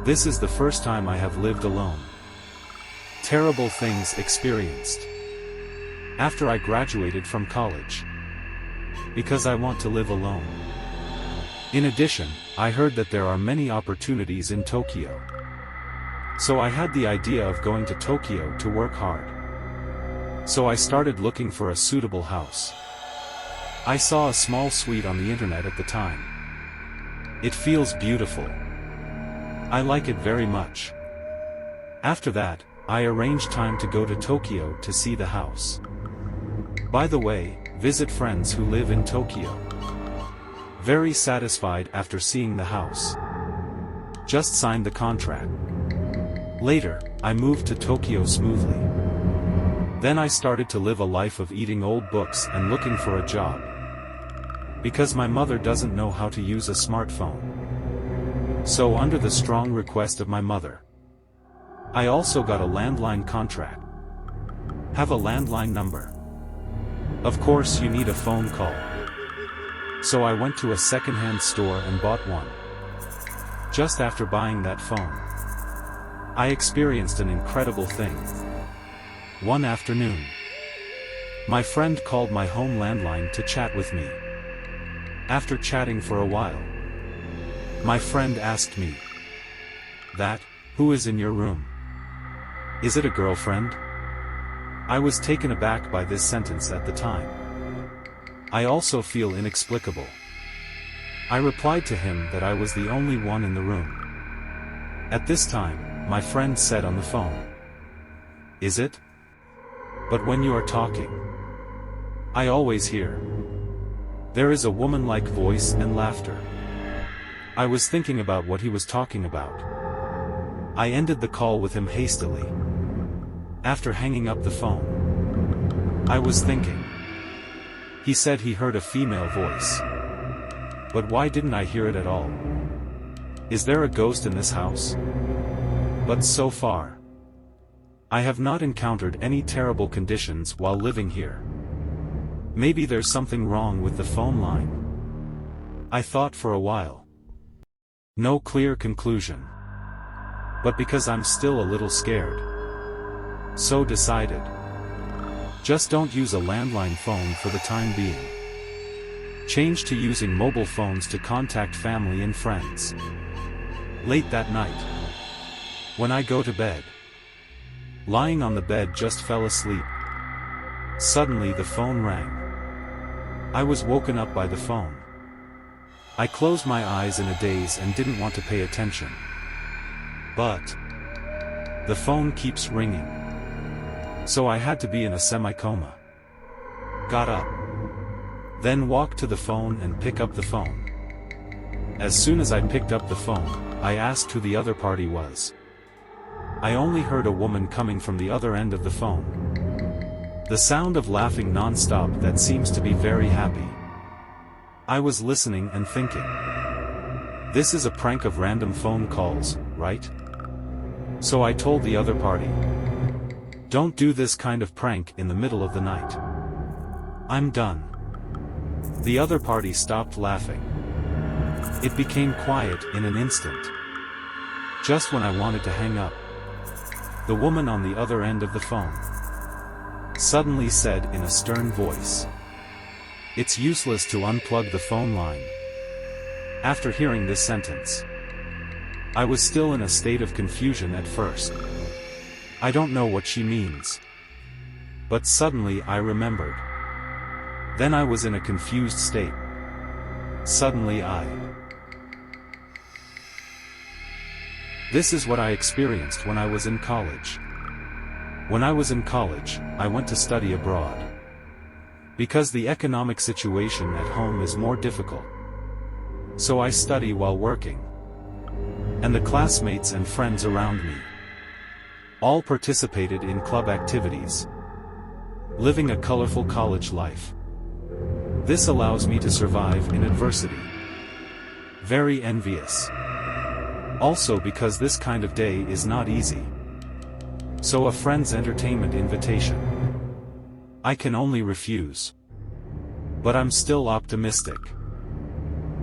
This is the first time I have lived alone. Terrible things experienced. After I graduated from college. Because I want to live alone. In addition, I heard that there are many opportunities in Tokyo. So I had the idea of going to Tokyo to work hard. So I started looking for a suitable house. I saw a small suite on the internet at the time. It feels beautiful. I like it very much. After that, I arranged time to go to Tokyo to see the house. By the way, visit friends who live in Tokyo. Very satisfied after seeing the house. Just signed the contract. Later, I moved to Tokyo smoothly. Then I started to live a life of eating old books and looking for a job. Because my mother doesn't know how to use a smartphone. So under the strong request of my mother, I also got a landline contract. Have a landline number. Of course you need a phone call. So I went to a second-hand store and bought one. Just after buying that phone, I experienced an incredible thing. One afternoon, my friend called my home landline to chat with me. After chatting for a while, my friend asked me, "Who is in your room? Is it a girlfriend?" I was taken aback by this sentence at the time. I also feel inexplicable. I replied to him that I was the only one in the room. At this time, my friend said on the phone, "Is it? But when you are talking, I always hear. There is a woman-like voice and laughter." I was thinking about what he was talking about. I ended the call with him hastily. After hanging up the phone, I was thinking. He said he heard a female voice. But why didn't I hear it at all? Is there a ghost in this house? But so far, I have not encountered any terrible conditions while living here. Maybe there's something wrong with the phone line. I thought for a while. No clear conclusion. But because I'm still a little scared, so decided. Just don't use a landline phone for the time being. Change to using mobile phones to contact family and friends. Late that night, when I go to bed, lying on the bed just fell asleep. Suddenly the phone rang. I was woken up by the phone. I closed my eyes in a daze and didn't want to pay attention. But the phone keeps ringing. So I had to be in a semi-coma. Got up. Then walked to the phone and pick up the phone. As soon as I picked up the phone, I asked who the other party was. I only heard a woman coming from the other end of the phone. The sound of laughing non-stop that seems to be very happy. I was listening and thinking. This is a prank of random phone calls, right? So I told the other party. Don't do this kind of prank in the middle of the night. I'm done. The other party stopped laughing. It became quiet in an instant. Just when I wanted to hang up, the woman on the other end of the phone suddenly said in a stern voice, "It's useless to unplug the phone line." After hearing this sentence, I was still in a state of confusion at first. I don't know what she means. But suddenly I remembered. Then I was in a confused state. Suddenly This is what I experienced when I was in college. When I was in college, I went to study abroad. Because the economic situation at home is more difficult. So I study while working. And the classmates and friends around me all participated in club activities. Living a colorful college life. This allows me to survive in adversity. Very envious. Also because this kind of day is not easy. So a friend's entertainment invitation, I can only refuse. But I'm still optimistic.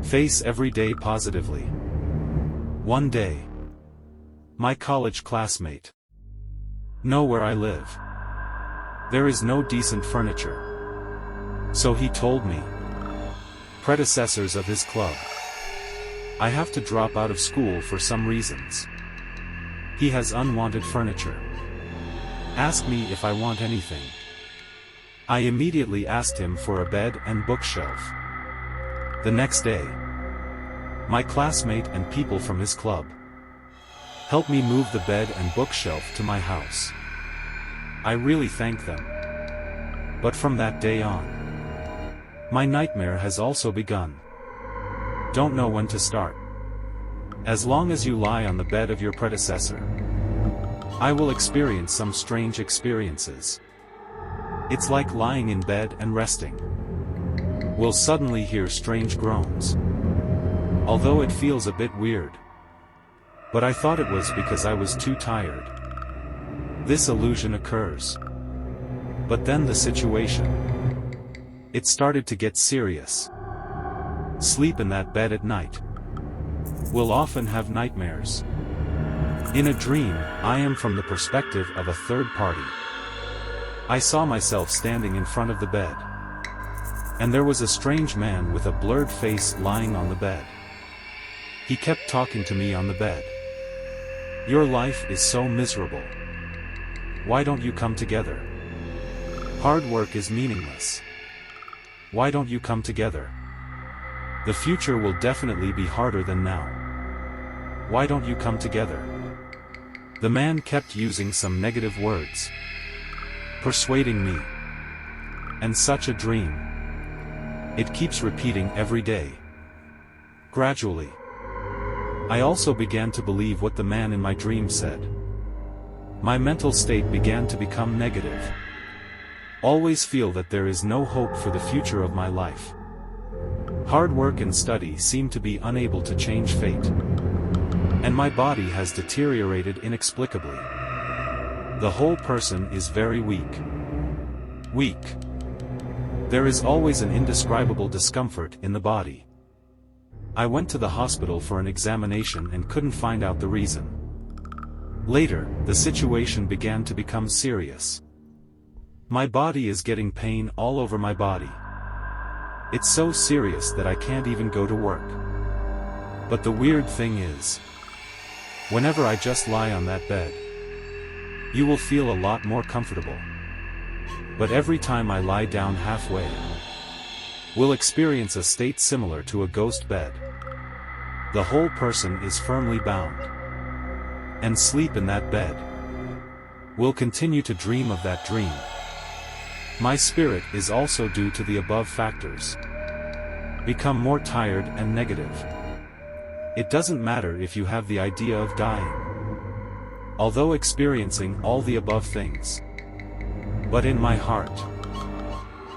Face every day positively. One day, My college classmate. Know where I live. There is no decent furniture. So he told me. Predecessors of his club. I have to drop out of school for some reasons. He has unwanted furniture. Ask me if I want anything. I immediately asked him for a bed and bookshelf. The next day, my classmate and people from his club helped me move the bed and bookshelf to my house. I really thank them. But from that day on, my nightmare has also begun. Don't know when to start. As long as you lie on the bed of your predecessor, I will experience some strange experiences. It's like lying in bed and resting. Will suddenly hear strange groans. Although it feels a bit weird. But I thought it was because I was too tired. This illusion occurs. But then the situation. It started to get serious. Sleep in that bed at night. Will often have nightmares. In a dream, I am from the perspective of a third party. I saw myself standing in front of the bed. And there was a strange man with a blurred face lying on the bed. He kept talking to me on the bed. Your life is so miserable. Why don't you come together? Hard work is meaningless. Why don't you come together? The future will definitely be harder than now. Why don't you come together? The man kept using some negative words. Persuading me. And such a dream. It keeps repeating every day. Gradually, I also began to believe what the man in my dream said. My mental state began to become negative. Always feel that there is no hope for the future of my life. Hard work and study seem to be unable to change fate. And my body has deteriorated inexplicably. The whole person is very weak. Weak. There is always an indescribable discomfort in the body. I went to the hospital for an examination and couldn't find out the reason. Later, the situation began to become serious. My body is getting pain all over my body. It's so serious that I can't even go to work. But the weird thing is, whenever I just lie on that bed, you will feel a lot more comfortable. But every time I lie down halfway, will experience a state similar to a ghost bed. The whole person is firmly bound. And sleep in that bed. Will continue to dream of that dream. My spirit is also due to the above factors. Become more tired and negative. It doesn't matter if you have the idea of dying. Although experiencing all the above things. But in my heart,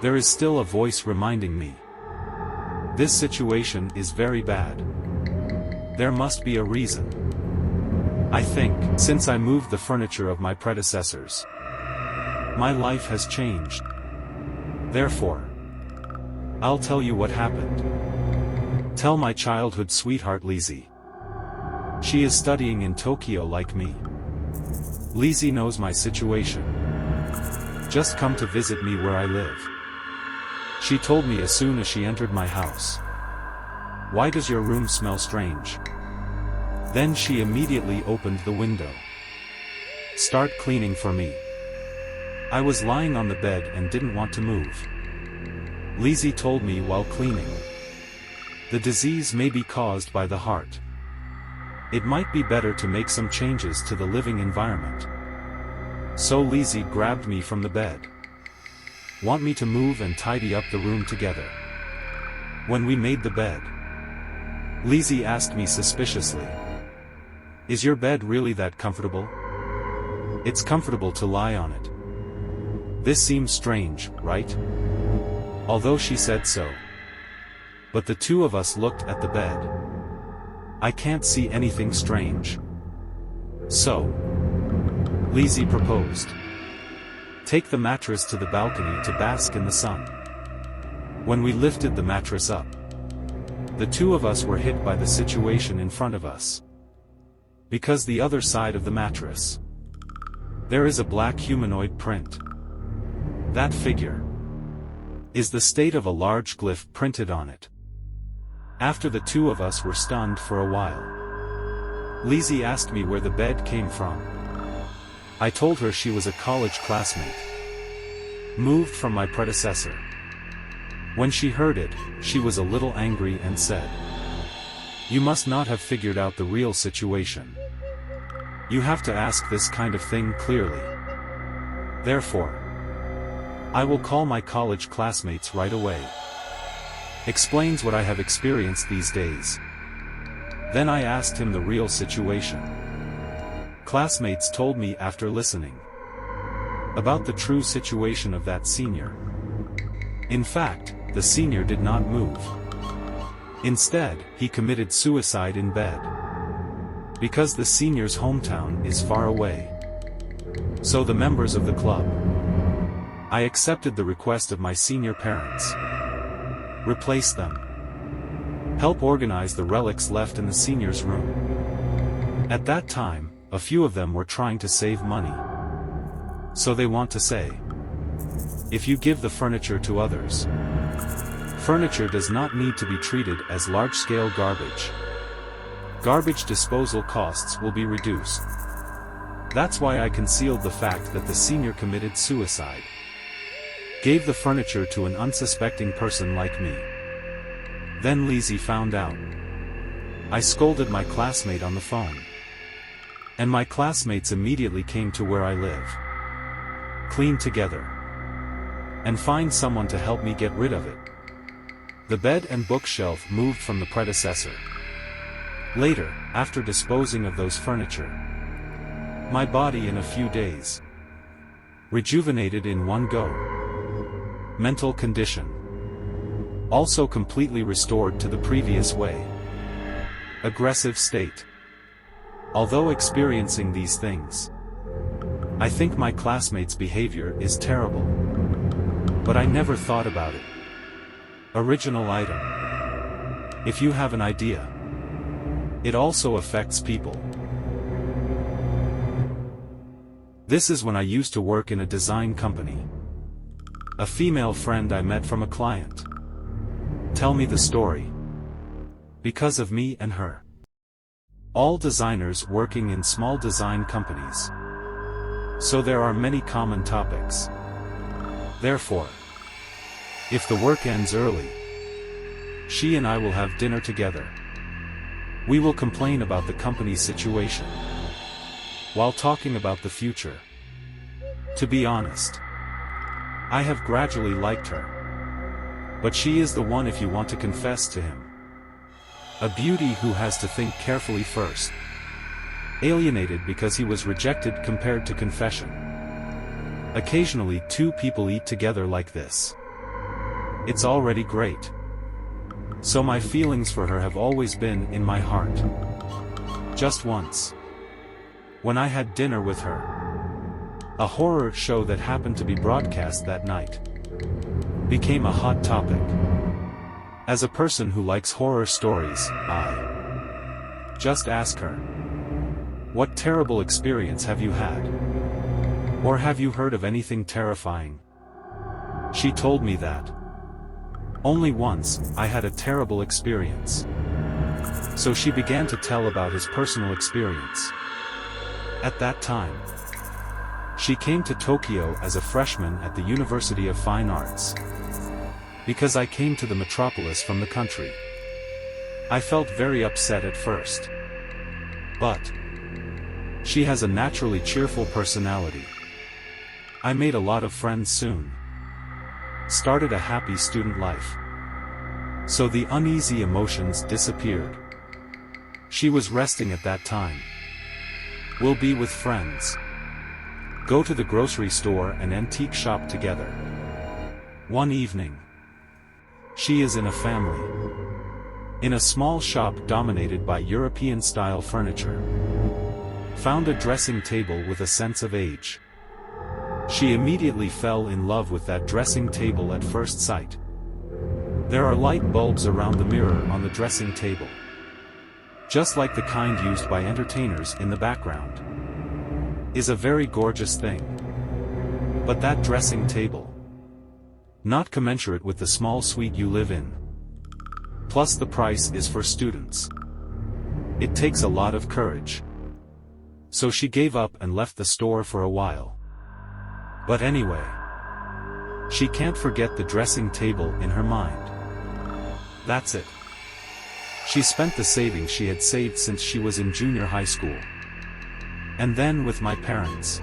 there is still a voice reminding me. This situation is very bad. There must be a reason. I think, since I moved the furniture of my predecessors, my life has changed. Therefore, I'll tell you what happened. Tell my childhood sweetheart Lizzie. She is studying in Tokyo like me. Lizzie knows my situation. Just come to visit me where I live. She told me as soon as she entered my house. Why does your room smell strange? Then she immediately opened the window. Start cleaning for me. I was lying on the bed and didn't want to move. Lizzie told me while cleaning. The disease may be caused by the heart. It might be better to make some changes to the living environment. So Lizzie grabbed me from the bed. Want me to move and tidy up the room together. When we made the bed, Lizzie asked me suspiciously. Is your bed really that comfortable? It's comfortable to lie on it. This seems strange, right? Although she said so. But the two of us looked at the bed. I can't see anything strange. So, Lizzie proposed. Take the mattress to the balcony to bask in the sun. When we lifted the mattress up, the two of us were hit by the situation in front of us. Because the other side of the mattress, there is a black humanoid print. That figure is the state of a large glyph printed on it. After the two of us were stunned for a while, Lizzie asked me where the bed came from. I told her she was a college classmate, moved from my predecessor. When she heard it, she was a little angry and said, "You must not have figured out the real situation. You have to ask this kind of thing clearly. Therefore, I will call my college classmates right away." Explains what I have experienced these days. Then I asked him the real situation. Classmates told me after listening about the true situation of that senior. In fact, the senior did not move. Instead, he committed suicide in bed. Because the senior's hometown is far away. So the members of the club, I accepted the request of my senior parents. Replace them. Help organize the relics left in the senior's room. At that time, a few of them were trying to save money. So they want to say, if you give the furniture to others, furniture does not need to be treated as large-scale garbage. Garbage disposal costs will be reduced. That's why I concealed the fact that the senior committed suicide. Gave the furniture to an unsuspecting person like me. Then Lizzie found out. I scolded my classmate on the phone. And my classmates immediately came to where I live. Clean together. And find someone to help me get rid of it. The bed and bookshelf moved from the predecessor. Later, after disposing of those furniture, my body in a few days rejuvenated in one go. Mental condition also completely restored to the previous way. Aggressive state. Although experiencing these things, I think my classmates' behavior is terrible. But I never thought about it. Original item. If you have an idea, it also affects people. This is when I used to work in a design company. A female friend I met from a client. Tell me the story. Because of me and her. All designers working in small design companies. So there are many common topics. Therefore, if the work ends early, she and I will have dinner together. We will complain about the company's situation, while talking about the future. To be honest, I have gradually liked her. But she is the one if you want to confess to him. A beauty who has to think carefully first. Alienated because he was rejected compared to confession. Occasionally two people eat together like this. It's already great. So my feelings for her have always been in my heart. Just once, when I had dinner with her, a horror show that happened to be broadcast that night became a hot topic. As a person who likes horror stories, I just ask her, what terrible experience have you had? Or have you heard of anything terrifying? She told me that only once I had a terrible experience. So she began to tell about his personal experience. At that time, she came to Tokyo as a freshman at the University of Fine Arts. Because I came to the metropolis from the country, I felt very upset at first. But she has a naturally cheerful personality. I made a lot of friends soon. Started a happy student life. So the uneasy emotions disappeared. She was resting at that time. We'll be with friends. Go to the grocery store and antique shop together. One evening, she is in a family. In a small shop dominated by European-style furniture. Found a dressing table with a sense of age. She immediately fell in love with that dressing table at first sight. There are light bulbs around the mirror on the dressing table. just like the kind used by entertainers in the background, is a very gorgeous thing. But that dressing table, not commensurate with the small suite you live in. Plus the price is for students. It takes a lot of courage. So she gave up and left the store for a while. But anyway, she can't forget the dressing table in her mind. That's it. She spent the savings she had saved since she was in junior high school. And then with my parents.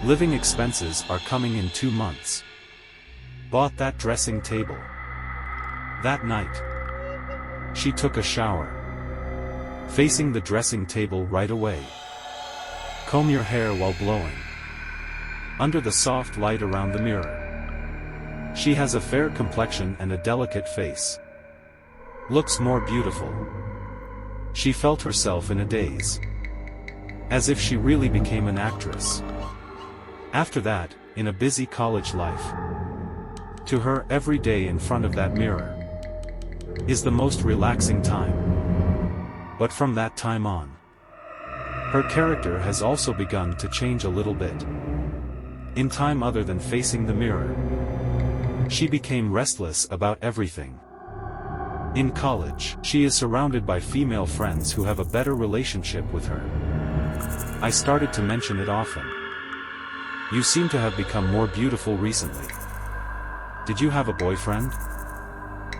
Living expenses are coming in 2 months. Bought that dressing table. That night, she took a shower. Facing the dressing table right away. Comb your hair while blowing. Under the soft light around the mirror. She has a fair complexion and a delicate face. Looks more beautiful. She felt herself in a daze. As if she really became an actress. After that, in a busy college life, to her every day in front of that mirror is the most relaxing time. But from that time on, her character has also begun to change a little bit. In time other than facing the mirror, she became restless about everything. In college, she is surrounded by female friends who have a better relationship with her. I started to mention it often. You seem to have become more beautiful recently. Did you have a boyfriend?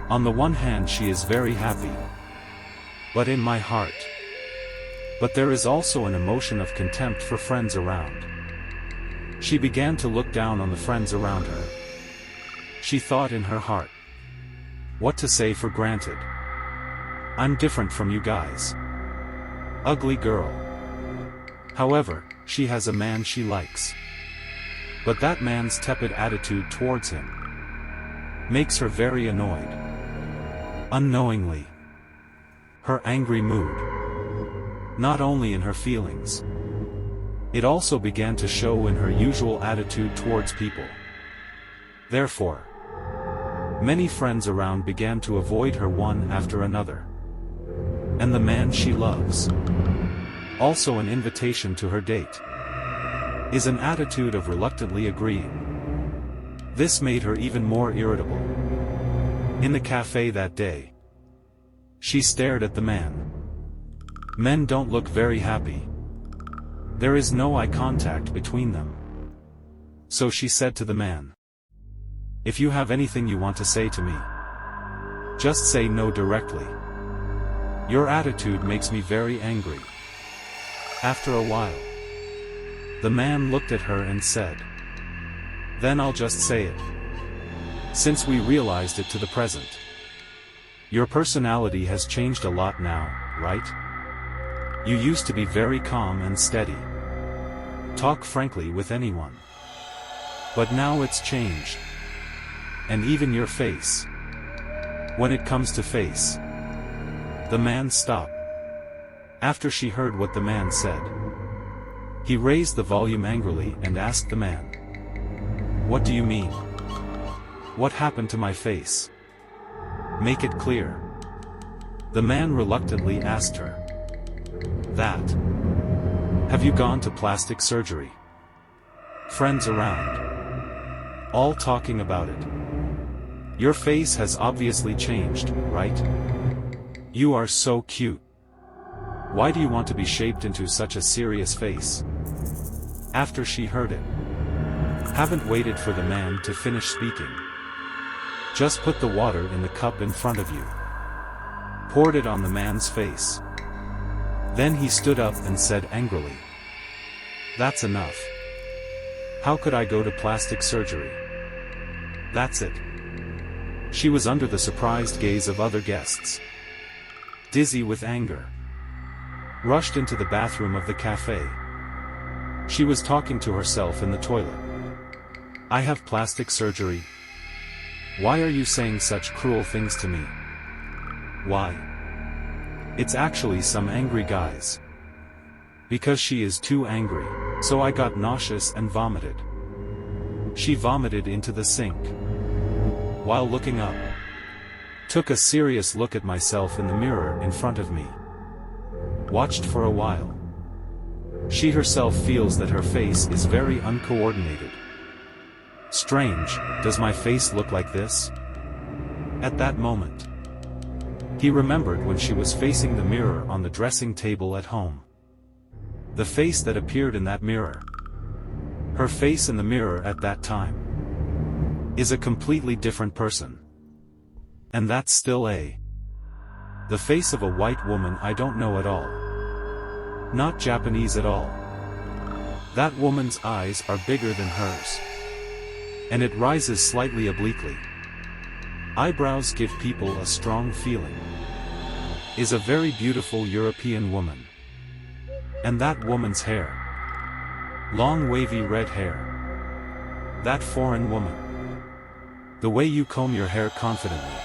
On the one hand she is very happy. But in my heart. But there is also an emotion of contempt for friends around. She began to look down on the friends around her. She thought in her heart. What to say for granted. I'm different from you guys. Ugly girl. However, she has a man she likes. But that man's tepid attitude towards him makes her very annoyed. Unknowingly. Her angry mood. Not only in her feelings. It also began to show in her usual attitude towards people. Therefore, many friends around began to avoid her one after another. And the man she loves, also an invitation to her date, is an attitude of reluctantly agreeing. This made her even more irritable. In the cafe that day, she stared at the man. Men don't look very happy. There is no eye contact between them. So she said to the man, if you have anything you want to say to me, just say no directly. Your attitude makes me very angry. After a while, the man looked at her and said, then I'll just say it. Since we realized it to the present. Your personality has changed a lot now, right? You used to be very calm and steady. Talk frankly with anyone. But now it's changed. And even your face. When it comes to face. The man stopped. After she heard what the man said, he raised the volume angrily and asked the man, what do you mean? What happened to my face? Make it clear. The man reluctantly asked her, that. Have you gone to plastic surgery? Friends around. All talking about it. Your face has obviously changed, right? You are so cute. Why do you want to be shaped into such a serious face? After she heard it. Haven't waited for the man to finish speaking. Just put the water in the cup in front of you. Poured it on the man's face. Then he stood up and said angrily, that's enough. How could I go to plastic surgery? That's it. She was under the surprised gaze of other guests. Dizzy with anger. Rushed into the bathroom of the cafe. She was talking to herself in the toilet. I have plastic surgery. Why are you saying such cruel things to me? Why? It's actually some angry guys. Because she is too angry, so I got nauseous and vomited. She vomited into the sink. While looking up, took a serious look at myself in the mirror in front of me. watched for a while. She herself feels that her face is very uncoordinated. Strange, does my face look like this? At that moment, he remembered when she was facing the mirror on the dressing table at home. The face that appeared in that mirror, her face in the mirror at that time, is a completely different person. And that's still the face of a white woman I don't know at all. Not Japanese at all. That woman's eyes are bigger than hers. And it rises slightly obliquely. Eyebrows give people a strong feeling. Is a very beautiful European woman. And that woman's hair. Long wavy red hair. That foreign woman. The way you comb your hair confidently.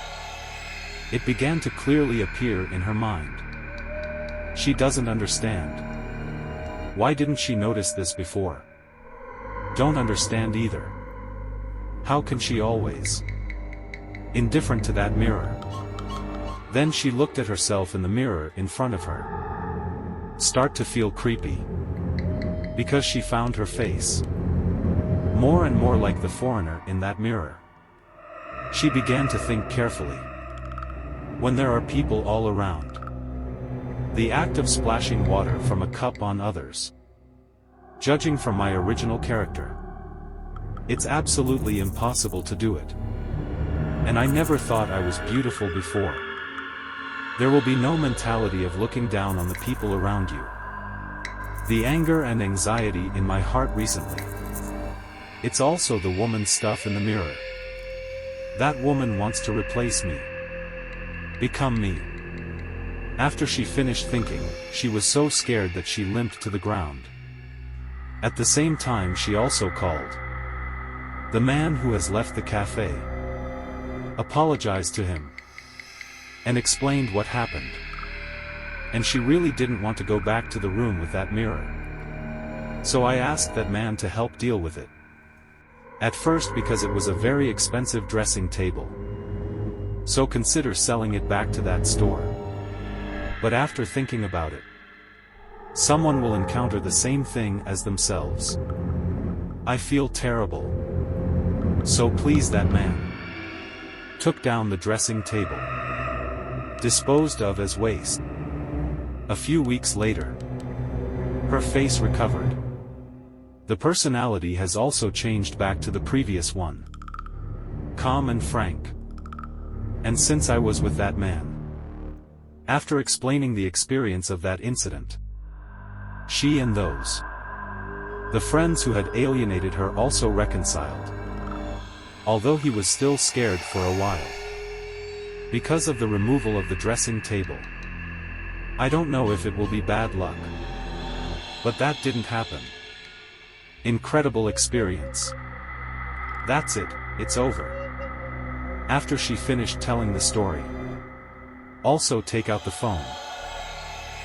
It began to clearly appear in her mind. She doesn't understand. Why didn't she notice this before? Don't understand either. How can she always indifferent to that mirror? Then she looked at herself in the mirror in front of her. Start to feel creepy. Because she found her face more and more like the foreigner in that mirror. She began to think carefully. When there are people all around. The act of splashing water from a cup on others. Judging from my original character. It's absolutely impossible to do it. And I never thought I was beautiful before. There will be no mentality of looking down on the people around you. The anger and anxiety in my heart recently. It's also the woman's stuff in the mirror. That woman wants to replace me. Become me. After she finished thinking, she was so scared that she limped to the ground. At the same time she also called the man who has left the cafe, apologized to him, and explained what happened. And she really didn't want to go back to the room with that mirror. So I asked that man to help deal with it. At first because it was a very expensive dressing table. So consider selling it back to that store. But after thinking about it, someone will encounter the same thing as themselves. I feel terrible. So please that man took down the dressing table. Disposed of as waste. A few weeks later, her face recovered. The personality has also changed back to the previous one. Calm and frank. And since I was with that man, after explaining the experience of that incident, she and the friends who had alienated her also reconciled. Although he was still scared for a while. Because of the removal of the dressing table. I don't know if it will be bad luck. But that didn't happen. Incredible experience. That's it, it's over. After she finished telling the story. Also take out the phone.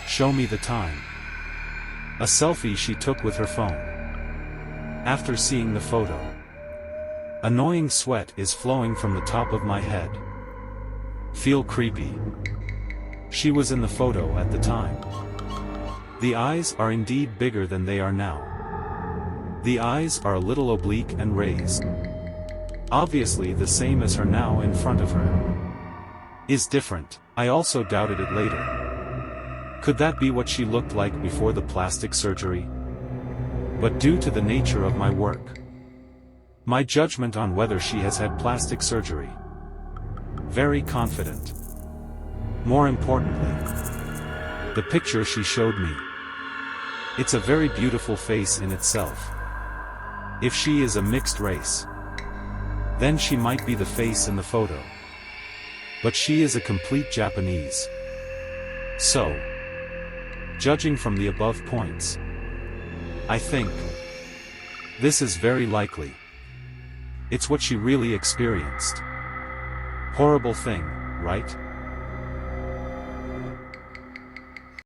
Show me the time. A selfie she took with her phone. After seeing the photo. Annoying sweat is flowing from the top of my head. Feel creepy. She was in the photo at the time. The eyes are indeed bigger than they are now. The eyes are a little oblique and raised. Obviously the same as her now in front of her. Is different. I also doubted it later. Could that be what she looked like before the plastic surgery? But due to the nature of my work, my judgment on whether she has had plastic surgery. Very confident. More importantly, the picture she showed me. It's a very beautiful face in itself. If she is a mixed race, then she might be the face in the photo. But she is a complete Japanese. So, judging from the above points, I think this is very likely. It's what she really experienced. Horrible thing, right?